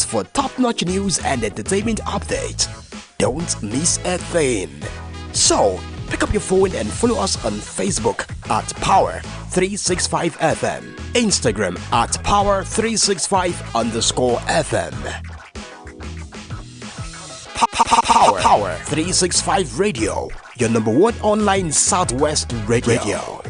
for top-notch news and entertainment updates. Don't miss a thing. So, pick up your phone and follow us on Facebook at Power365FM, Instagram at Power365_FM. Power 365 Radio, your number one online Southwest radio.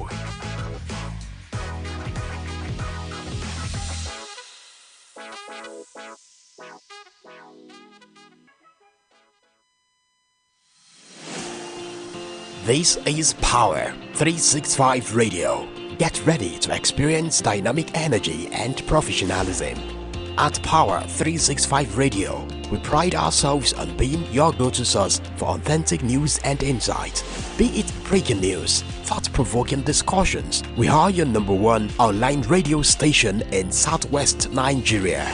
This is Power 365 Radio. Get ready to experience dynamic energy and professionalism. At Power 365 Radio, we pride ourselves on being your go-to source for authentic news and insight. Be it breaking news, thought-provoking discussions, we are your number one online radio station in Southwest Nigeria.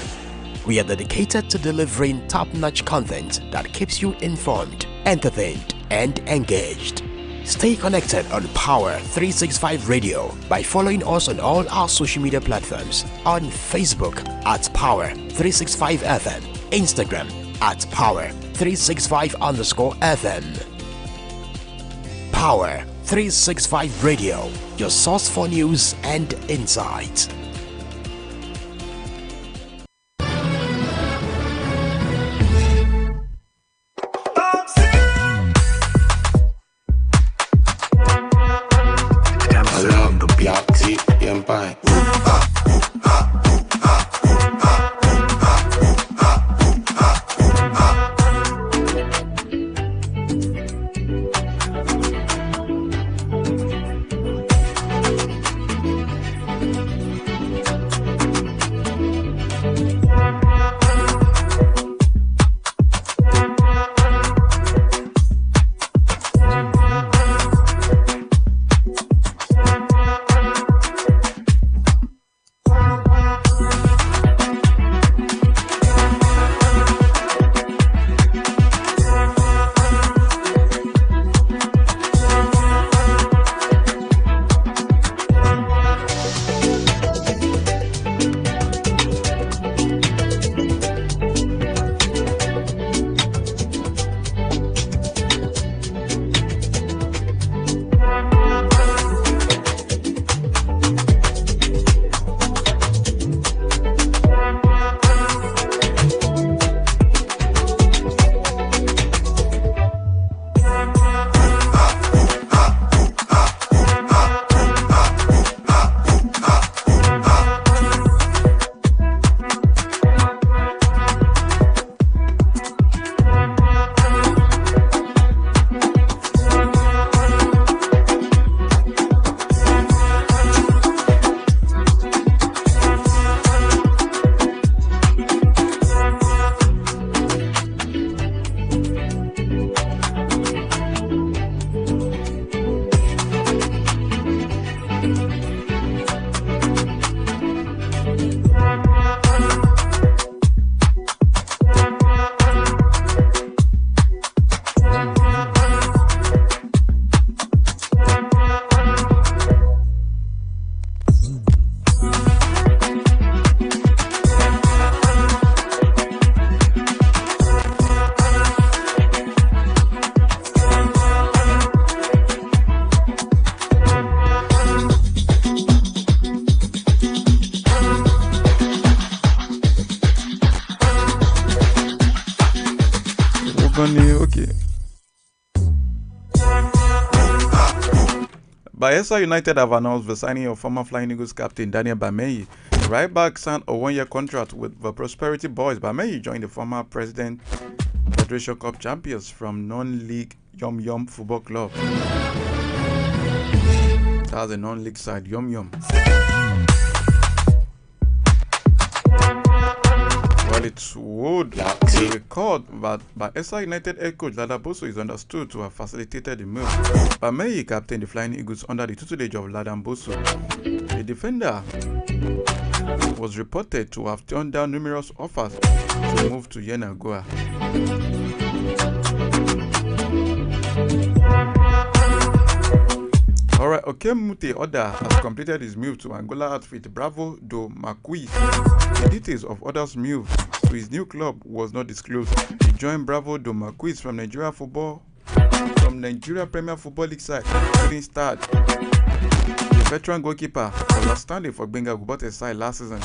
We are dedicated to delivering top-notch content that keeps you informed, entertained, and engaged. Stay connected on Power 365 Radio by following us on all our social media platforms, on Facebook at Power 365 FM, Instagram at Power 365_FM. Power 365 Radio, your source for news and insight. Bayelsa United have announced the signing of former Flying Eagles captain Daniel Bameyi. The right back signed a one-year contract with the Prosperity Boys. Bameyi joined the former President Federation Cup champions from non-league Yum Yum Football Club. That's a non-league side, Yum Yum. Well, it would be recalled that Bayelsa United head coach Lada Boso is understood to have facilitated the move. Bameyi captained the Flying Eagles under the tutelage of Lada Boso. The defender was reported to have turned down numerous offers to move to Yenagoa. Alright, Okemute Oda has completed his move to Angola outfit Bravo do Macui. The details of Oda's move to his new club was not disclosed. He joined Bravo Domaquis from Nigeria Premier Football League side, couldn't start. The veteran goalkeeper was outstanding for Benga, who bought a side last season.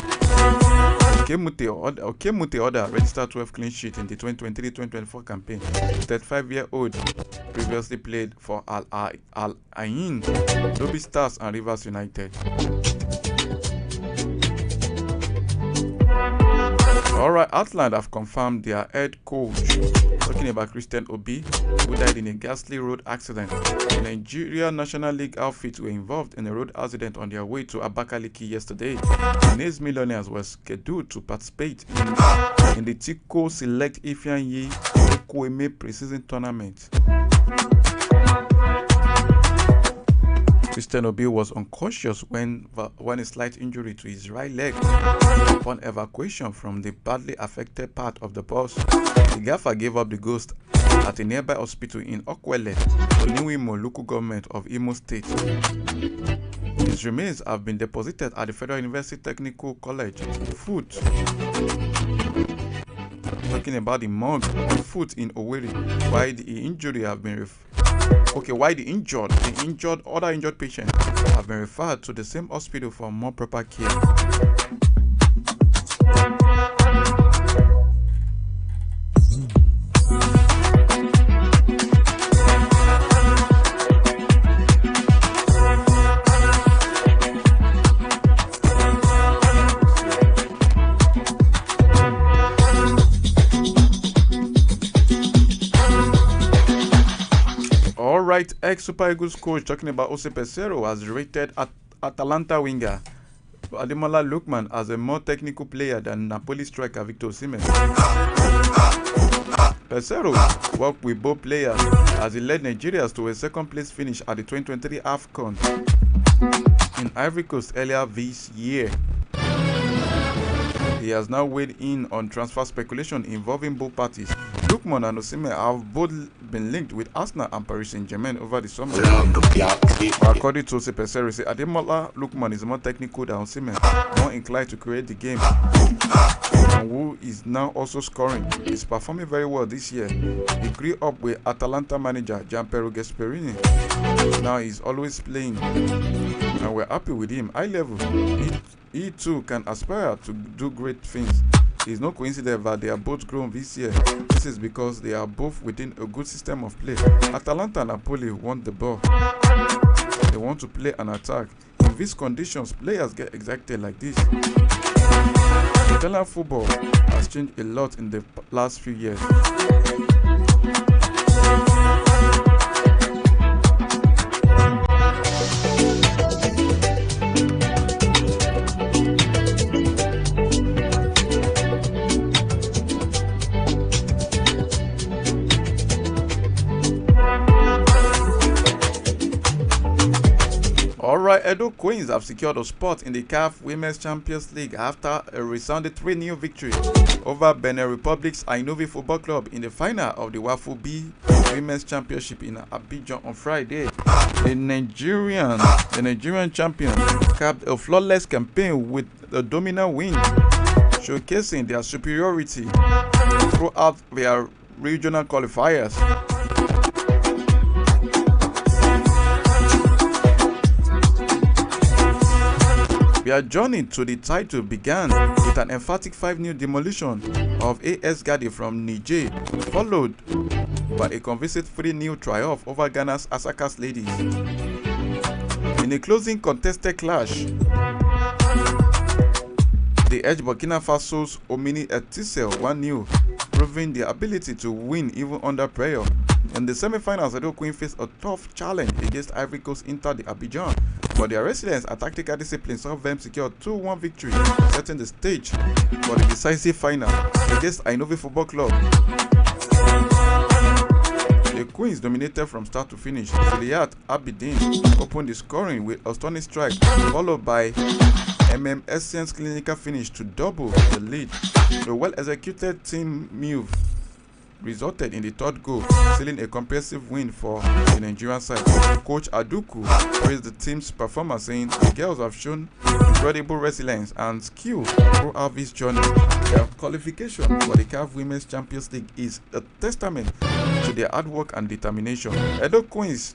Okemute Oda registered 12 clean sheets in the 2023-2024 campaign. The 35-year-old previously played for Al Ain, Lobby Stars and Rivers United. Alright, Atlant have confirmed their head coach, talking about Christian Obi, who died in a ghastly road accident. The Nigeria National League outfit were involved in a road accident on their way to Abakaliki yesterday. The Nays Millionaires were scheduled to participate in the Tico Select Ifeanyi Ekweme preseason tournament. Christian Obi was unconscious when a slight injury to his right leg upon evacuation from the badly affected part of the bus. The gaffer gave up the ghost at a nearby hospital in Okwele, Oniwimo local government of Imo State. His remains have been deposited at the Federal University Technical College, Foot. Talking about the morgue of Foot in Owerri, why the injury have been other injured patients have been referred to the same hospital for more proper care. Alright, ex-Super Eagles coach talking about Osupa has rated Atalanta winger Ademola Lookman as a more technical player than Napoli striker Victor Osimhen. Pesero worked with both players as he led Nigerians to a second place finish at the 2023 AFCON in Ivory Coast earlier this year. He has now weighed in on transfer speculation involving both parties. Lookman and Osimhen have both been linked with Arsenal and Paris Saint-Germain over the summer. According to Pesero, Ademola Lookman is more technical than Osimhen, more inclined to create the game, and who is now also scoring. He's performing very well this year. He grew up with Atalanta manager Gianpiero Gasperini. Now he's always playing, and we're happy with him. High level. He too can aspire to do great things. It's no coincidence that they are both grown this year. This is because they are both within a good system of play. Atalanta and Napoli want the ball. They want to play an attack. In these conditions, players get excited like this. Italian football has changed a lot in the last few years. Alright, Edo Queens have secured a spot in the CAF Women's Champions League after a resounding 3-0 victory over Benin Republic's Ainovi Football Club in the final of the WAFU B Women's Championship in Abidjan on Friday. The Nigerian champions capped a flawless campaign with a dominant win, showcasing their superiority throughout their regional qualifiers. Their journey to the title began with an emphatic 5-0 demolition of AS Gadi from Niger, followed by a convincing 3-0 triumph over Ghana's Asakas Ladies. In a closing contested clash, they edged Burkina Faso's Omini Etisel 1-0, proving their ability to win even under pressure. In the semi-finals, Edo Queen faced a tough challenge against Ivory Coast Inter de Abidjan, but their residents and tactical discipline saw them secure 2-1 victory, setting the stage for the decisive final against Ainovi Football Club. The Queens dominated from start to finish. Siliat Abidin opened the scoring with a stunning strike, followed by MMSCN's clinical finish to double the lead. A well-executed team move resulted in the third goal, sealing a comprehensive win for the Nigerian side. Coach Aduku praised the team's performance, saying the girls have shown incredible resilience and skill throughout this journey. Their qualification for the CAF Women's Champions League is a testament to their hard work and determination. Edo Queens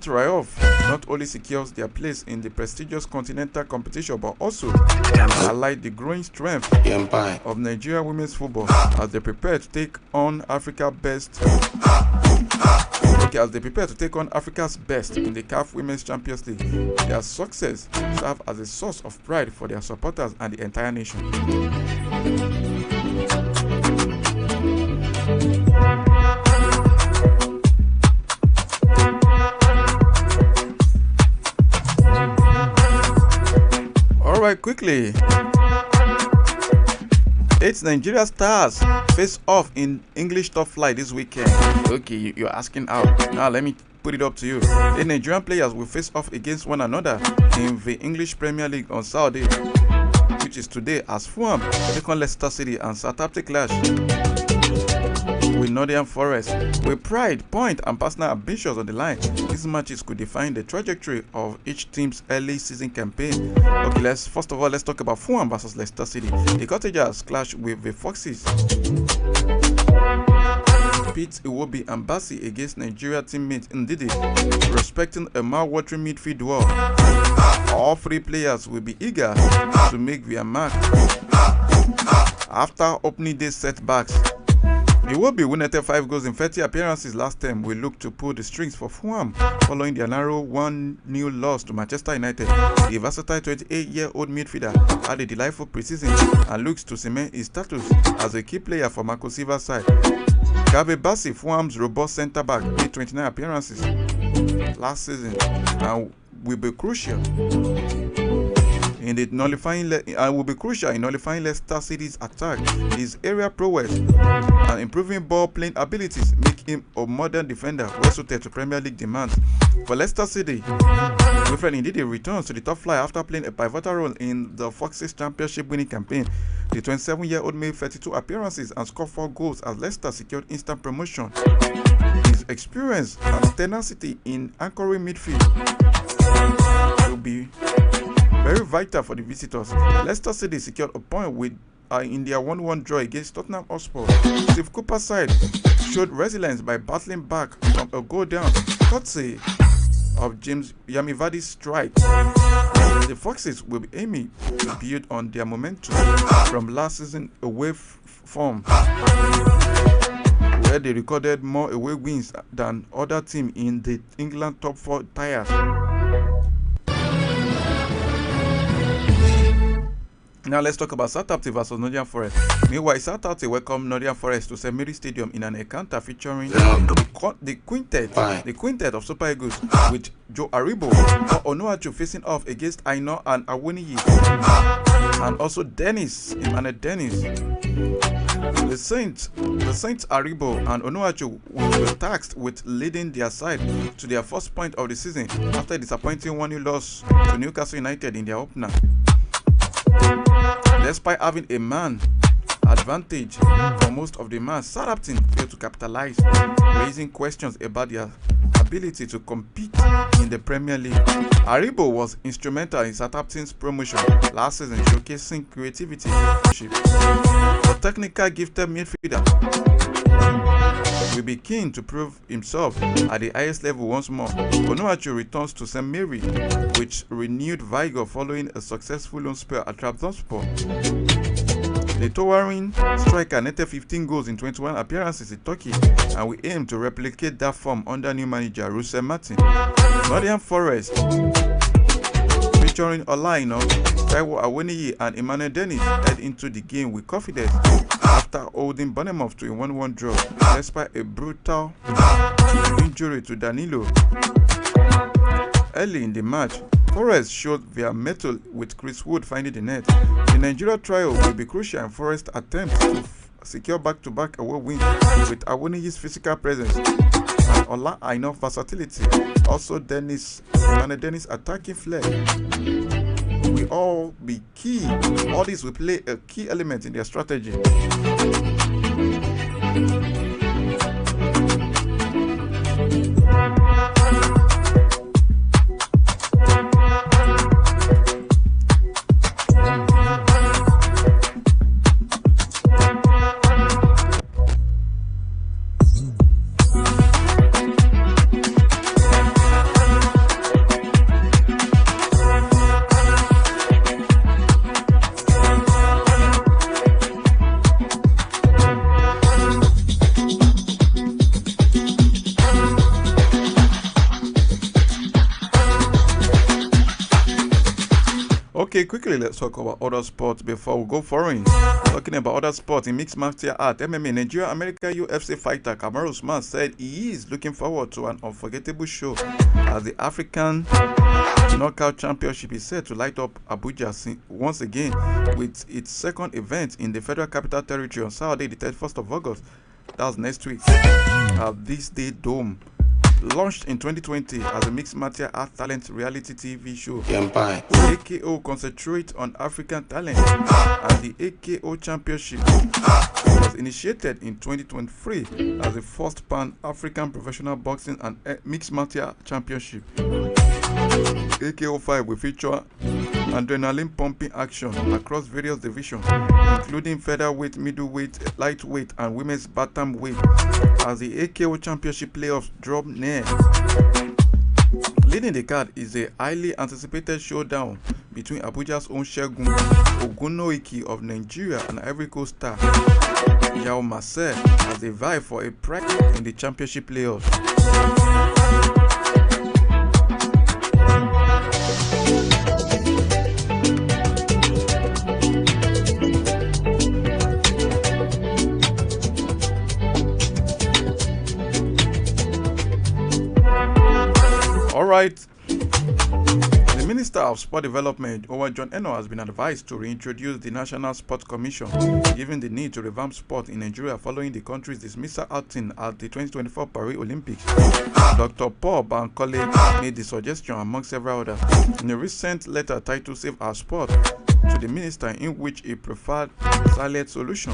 triumph not only secures their place in the prestigious continental competition, but also highlight the growing strength of Nigeria women's football as they prepare to take on Africa's best in the CAF Women's Champions League. Their success serves as a source of pride for their supporters and the entire nation. Alright, quickly. 8 Nigeria Stars face off in English top flight this weekend. Okay, you're asking how. Now let me put it up to you. 8 Nigerian players will face off against one another in the English Premier League on Saturday, which is today, as Fulham take on Leicester City and Southampton clash with Nottingham Forest. With pride, point, and personal ambitions on the line, these matches could define the trajectory of each team's early season campaign. Okay, let's talk about Fulham versus Leicester City. The Cottagers clash with the Foxes. Pete Iwobi and Bassi against Nigeria teammates Ndidi, respecting a mouth-watering midfield duel. All 3 players will be eager to make their mark after opening day setbacks. Iwobi, who netted 5 goals in 30 appearances last term, will look to pull the strings for Fulham following their narrow 1-0 loss to Manchester United. The versatile 28-year-old midfielder had a delightful preseason and looks to cement his status as a key player for Marco Silva's side. Gabe Bassi, Fulham's robust centre-back, made 29 appearances last season and will be crucial in nullifying Leicester City's attack. His area prowess and improving ball-playing abilities make him a modern defender well suited to Premier League demands. For Leicester City, Wilfred Ndidi returns to the top flight after playing a pivotal role in the Foxes Championship winning campaign. The 27-year-old made 32 appearances and scored 4 goals as Leicester secured instant promotion. His experience and tenacity in anchoring midfield will be very vital for the visitors. Leicester City secured a point in their 1-1 draw against Tottenham Hotspur. Steve Cooper's side showed resilience by battling back from a goal down, courtesy of James Yamivardi's strike. The Foxes will be aiming to build on their momentum from last season away form, where they recorded more away wins than other teams in the England top 4 tiers. Now let's talk about Southampton versus Nottingham Forest. Meanwhile, Southampton welcomed Nottingham Forest to St. Mary's Stadium in an encounter featuring the quintet of Super Eagles, with Joe Aribo or Onuachu facing off against Aino and Awoniyi, and also Emmanuel Dennis. The Saints Aribo and Onuachu were tasked with leading their side to their first point of the season after a disappointing 1-0 loss to Newcastle United in their opener. Despite having a man advantage for most of the match, Southampton failed to capitalize, raising questions about their ability to compete in the Premier League. Aribo was instrumental in Southampton's promotion last season, showcasing creativity. The technical gifted midfielder will be keen to prove himself at the highest level once more. Onuachu returns to St. Mary with renewed vigor following a successful loan spell at Trabzonspor. The towering striker netted 15 goals in 21 appearances in Turkey and we aim to replicate that form under new manager Russell Martin. Nottingham Forest, featuring Olaino, Taiwo Awoniyi and Emmanuel Dennis, head into the game with confidence after holding Bournemouth to a 1-1 draw despite a brutal injury to Danilo. Early in the match, Forest showed their mettle with Chris Wood finding the net. The Nigeria trial will be crucial in Forest's attempts to secure back-to-back away wins with Awoniyi's physical presence and Ola Aino's versatility. Also, Emmanuel Dennis' attacking flair will all be key. All this will play a key element in their strategy. Okay, quickly let's talk about other sports before we go foreign. Talking about other sports in mixed martial art, MMA, Nigeria American UFC fighter Kamaru Usman said he is looking forward to an unforgettable show as the African Knockout Championship is set to light up Abuja once again with its second event in the Federal Capital Territory on Saturday, the 31st of August. That's next week. This Day Dome. Launched in 2020 as a mixed martial art talent reality TV show, AKO concentrates on African talent, and the AKO Championship was initiated in 2023 as the first Pan-African professional boxing and mixed martial championship. AKO 5 will feature adrenaline pumping action across various divisions, including featherweight, middleweight, lightweight, and women's bantamweight, as the AKO Championship playoffs draw near. Leading the card is a highly anticipated showdown between Abuja's own Segun Ogunoike of Nigeria and Ivory Coast star Yao Marcel as they vie for a prize in the championship playoffs. Alright, the Minister of Sport Development, Owa John Eno, has been advised to reintroduce the National Sports Commission, given the need to revamp sport in Nigeria following the country's dismissal outing at the 2024 Paris Olympics. Dr. Paul Bankole made the suggestion among several others in a recent letter titled Save Our Sport to the Minister, in which he preferred silent solution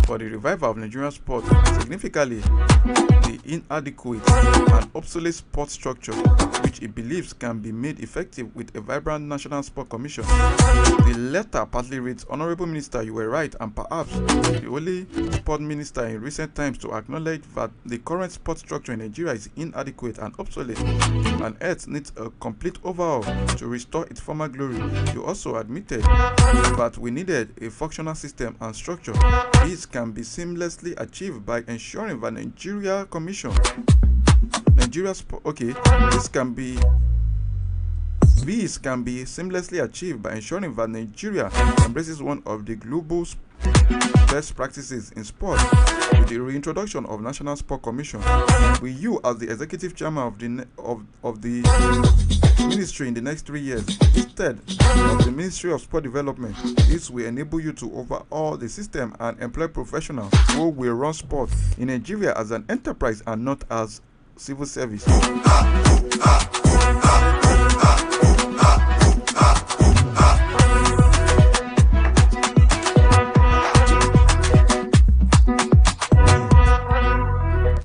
for the revival of Nigerian sport, significantly the inadequate and obsolete sport structure, which he believes can be made effective with a vibrant National Sport Commission. The letter partly reads, "Honorable Minister, you were right, and perhaps the only sport minister in recent times to acknowledge that the current sport structure in Nigeria is inadequate and obsolete, and hence needs a complete overhaul to restore its former glory. You also admitted that we needed a functional system and structure. This can be seamlessly achieved by ensuring that This can be seamlessly achieved by ensuring that Nigeria embraces one of the global best practices in sport with the reintroduction of National Sport Commission. With you as the executive chairman of the ministry in the next 3 years, instead of the Ministry of Sport Development, this will enable you to overhaul the system and employ professionals who will run sport in Nigeria as an enterprise and not as civil service."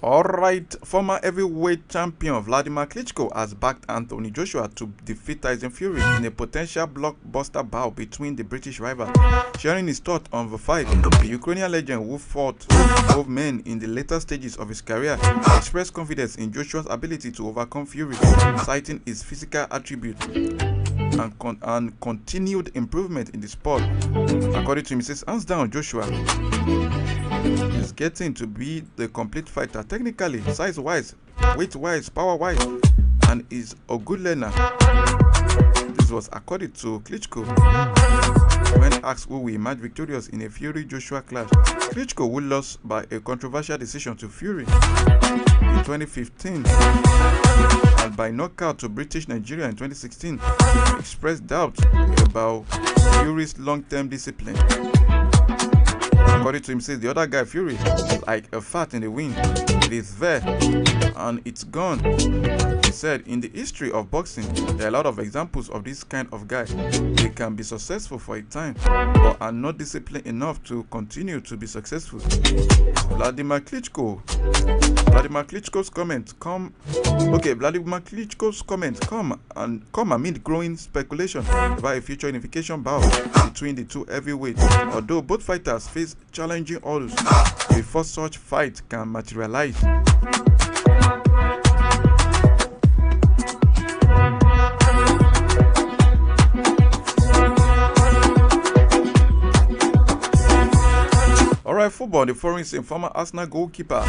Alright, former heavyweight champion Vladimir Klitschko has backed Anthony Joshua to defeat Tyson Fury in a potential blockbuster bout between the British rivals. Sharing his thoughts on the fight, the Ukrainian legend, who fought both men in the later stages of his career, expressed confidence in Joshua's ability to overcome Fury, citing his physical attributes and continued improvement in the sport. According to him, he says, "Hands down, Joshua is getting to be the complete fighter, technically, size-wise, weight-wise, power-wise, and is a good learner." This was according to Klitschko when asked who will emerge victorious in a Fury-Joshua clash. Klitschko, who lost by a controversial decision to Fury in 2015 and by knockout to British Nigeria in 2016, expressed doubt about Fury's long-term discipline. According to him, says the other guy, Fury, is like a fart in the wind. It is there and it's gone. said, in the history of boxing, there are a lot of examples of this kind of guy. They can be successful for a time, but are not disciplined enough to continue to be successful. Vladimir Klitschko's comment come amid growing speculation about a future unification bout between the two heavyweights. Although both fighters face challenging odds before such fight can materialize. Alright, football. The foreign scene, former Arsenal goalkeeper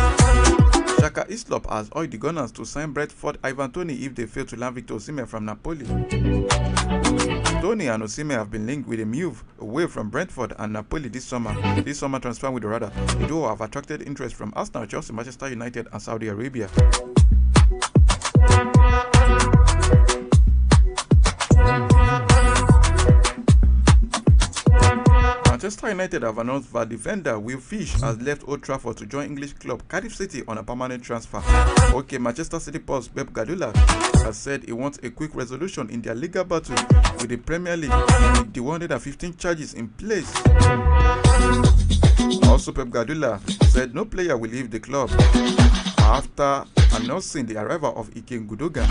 Xhaka Islop has urged the Gunners to sign Brentford Ivan Toney if they fail to land Victor Osimhen from Napoli. Toney and Osimhen have been linked with a move away from Brentford and Napoli this summer. This summer transfer window, rather, the duo have attracted interest from Arsenal, Chelsea, Manchester United, and Saudi Arabia. Manchester United have announced that defender Will Fish has left Old Trafford to join English club Cardiff City on a permanent transfer. Okay, Manchester City boss Pep Guardiola has said he wants a quick resolution in their legal battle with the Premier League with the 115 charges in place. Also, Pep Guardiola said no player will leave the club after announcing the arrival of Ike Gundogan.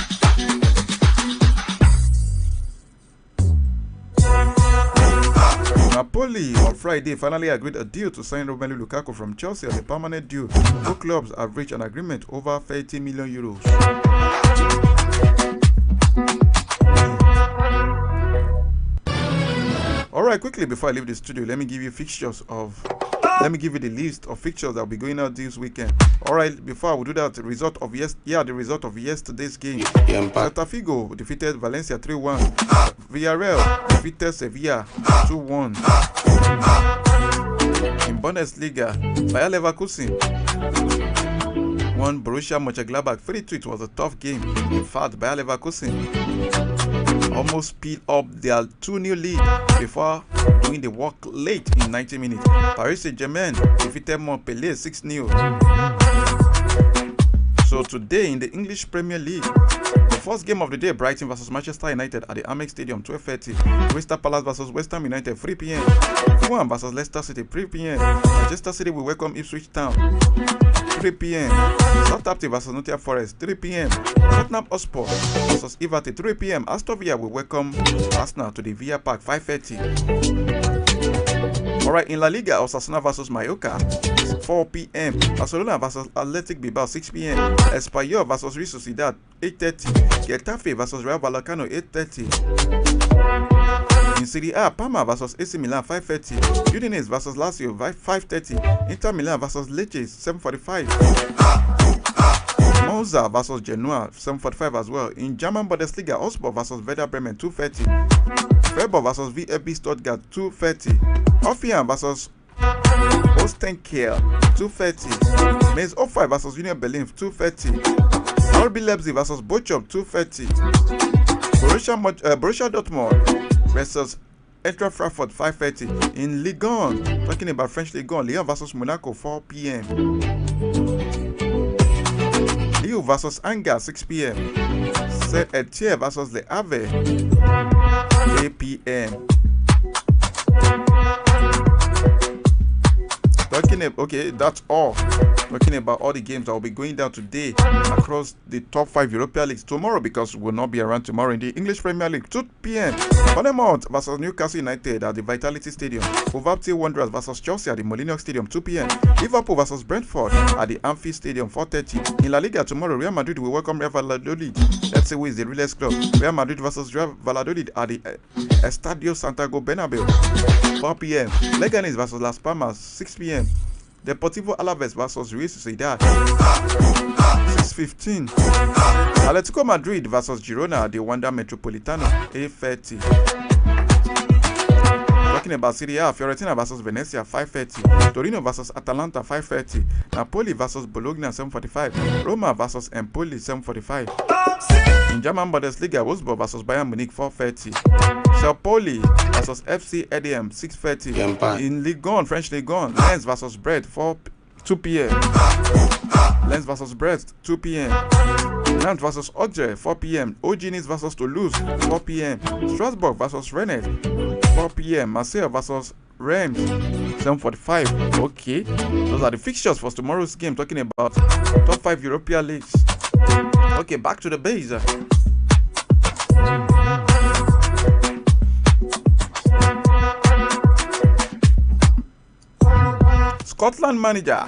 Napoli on Friday finally agreed a deal to sign Romelu Lukaku from Chelsea on a permanent deal. Both clubs have reached an agreement over 30 million euros. Alright, quickly before I leave the studio, let me give you the list of fixtures that will be going out this weekend. Alright, before I will do that, the result of yesterday's game. Celta Vigo defeated Valencia 3-1. Villarreal defeated Sevilla 2-1. In Bundesliga, Bayer Leverkusen won Borussia Mönchengladbach 3-2. It was a tough game. In fact, Bayer Leverkusen almost speed up their 2-0 lead before doing the work late in 90 minutes. Paris Saint-Germain defeated Montpellier 6-0. So today in the English Premier League, the first game of the day, Brighton vs Manchester United at the Amex Stadium 12:30. Crystal Palace vs West Ham United 3 p.m. Fulham vs Leicester City 3 p.m. Manchester City will welcome Ipswich Town 3 p.m. Southampton vs Nottingham Forest 3 p.m. Tottenham Hotspur vs Everton 3 p.m. Aston Villa will welcome Arsenal to the Villa Park 5:30. Alright, in La Liga, Osasuna vs Mallorca 4 p.m. Barcelona vs Athletic Bilbao 6 p.m. Espanyol vs Real Sociedad 8:30. Getafe vs Real Vallecano 8:30. In Serie A, Parma vs AC Milan 5:30. Udinese vs Lazio 5:30. Inter Milan vs Lecce 7:45. Monza vs Genoa 7:45 as well. In German Bundesliga, Augsburg vs Werder Bremen 2:30. Freiburg vs VfB Stuttgart 2:30. Hoffenheim vs Ostenkiel 2:30. Mainz 05 vs Union Berlin 2:30. RB Leipzig vs Bochum 2:30. Borussia Dortmund versus Eintracht Frankfurt 5:30. In Ligue 1, talking about French Ligue 1, Lyon vs Monaco 4 p.m. Lille vs Angers 6 p.m. Saint-Etienne vs Le Havre 8 p.m. Okay, that's all. Talking about all the games that will be going down today across the top 5 European leagues. Tomorrow, because we will not be around tomorrow in the English Premier League, 2 p.m. Bournemouth vs Newcastle United at the Vitality Stadium. Wolverhampton Wanderers vs Chelsea at the Molineux Stadium 2 p.m. Liverpool vs Brentford at the Anfield Stadium 4:30. In La Liga tomorrow, Real Madrid will welcome Real Valladolid. Let's see who is the realest club. Real Madrid vs Real Valladolid at the Estadio Santiago Bernabeu 4 p.m. Leganés vs Las Palmas 6 p.m. Deportivo Alaves vs Real Sociedad 6:15. Atletico Madrid vs Girona at the Wanda Metropolitano 8:30. Talking about Serie A, Fiorentina vs Venezia 5:30. Torino vs Atalanta 5:30. Napoli vs Bologna 7:45. Roma vs Empoli 7:45. In German Bundesliga, Wolfsburg vs Bayern Munich 4:30. Sao Paulo vs FC Edem 6:30. In Ligue 1, French Ligue 1, Lens vs Brest 2 p.m. Lens vs Brest 2 p.m. Nantes versus Auxerre, 4 p.m. Nice versus Toulouse, 4 p.m. Strasbourg versus Rennes, 4 p.m. Marseille versus Reims, 7:45. Okay, those are the fixtures for tomorrow's game, talking about top 5 European leagues. Okay, back to the base. Scotland manager,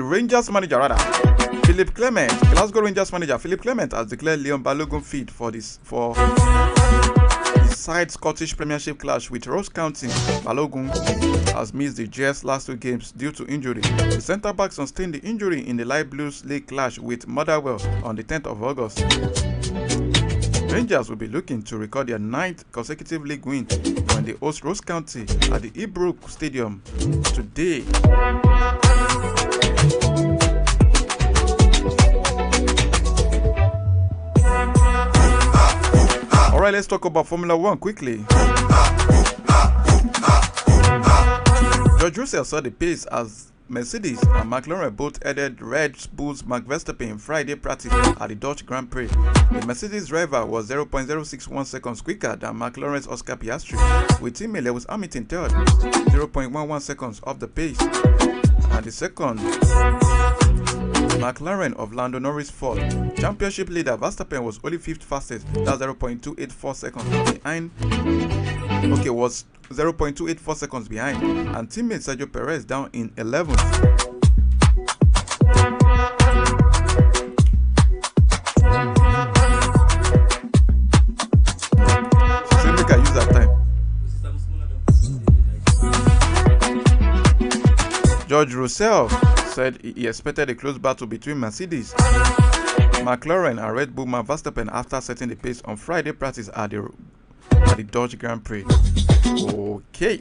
Rangers manager rather, Philip Clement, Glasgow Rangers manager Philip Clement has declared Leon Balogun fit for his side Scottish Premiership clash with Ross County. Balogun has missed the GS last 2 games due to injury. The centre-back sustained the injury in the Light Blues League clash with Motherwell on the 10th of August. Rangers will be looking to record their 9th consecutive league win when they host Ross County at the Ibrox Stadium today. Alright, let's talk about Formula 1 quickly. George Russell saw the pace as Mercedes and McLaren both headed Red Bull's Max Verstappen Friday practice at the Dutch Grand Prix. The Mercedes driver was 0.061 seconds quicker than McLaren's Oscar Piastri, with teammate Lewis Hamilton third, 0.11 seconds off the pace, and the second McLaren of Lando Norris fourth. Championship leader Verstappen was only 5th fastest, that's 0.284 seconds behind. Okay, was 0.284 seconds behind, and teammate Sergio Perez down in 11th. So make I use that time. George Russell said he expected a close battle between Mercedes, McLaren and Red Bull Max Verstappen after setting the pace on Friday practice at the Dutch Grand Prix. Okay.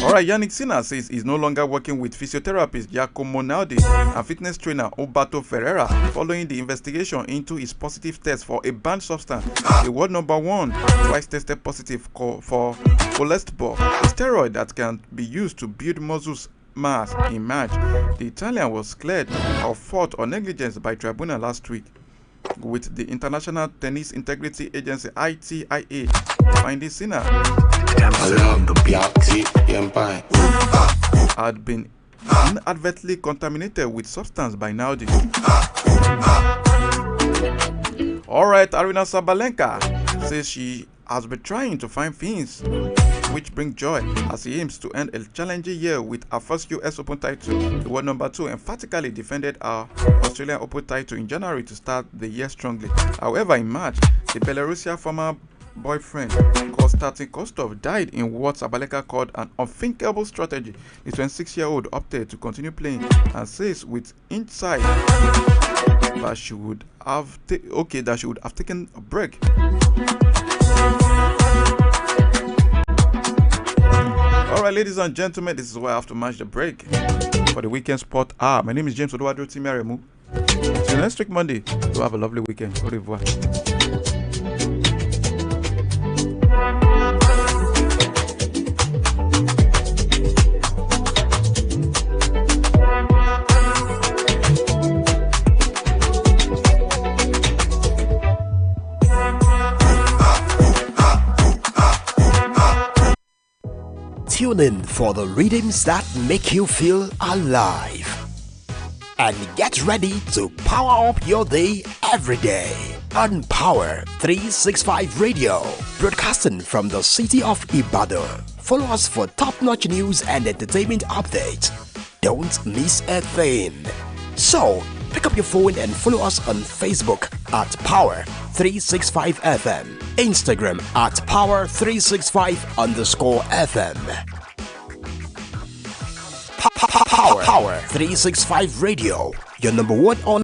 Alright, Yannick Sinner says he's no longer working with physiotherapist Giacomo Naldi and fitness trainer Umberto Ferreira following the investigation into his positive test for a banned substance, the world #1 twice tested positive for cholesterol, a steroid that can be used to build muscles mass in March. The Italian was cleared of fault or negligence by tribunal last week, with the International Tennis Integrity Agency ITIA finding Sinner had been inadvertently contaminated with substance by Naldi. Alright, Arina Sabalenka says she has been trying to find things which bring joy as he aims to end a challenging year with her first US Open title. The world #2 emphatically defended her Australian Open title in January to start the year strongly. However, in March, the Belarusian former boyfriend Konstantin Kostov died in what Sabalenka called an unthinkable strategy. The 26-year-old opted to continue playing and says with insight that she would have taken a break. Alright, ladies and gentlemen, this is where I have to match the break for the weekend sport hour. My name is James Oduwadro Timiaremu. See you next week Monday. So have a lovely weekend. Au revoir. Tune in for the rhythms that make you feel alive. And get ready to power up your day every day on Power 365 Radio, broadcasting from the city of Ibadan. Follow us for top-notch news and entertainment updates. Don't miss a thing. So, pick up your phone and follow us on Facebook at Power 365 FM, Instagram at Power365_FM. Power 365 Radio, your #1 on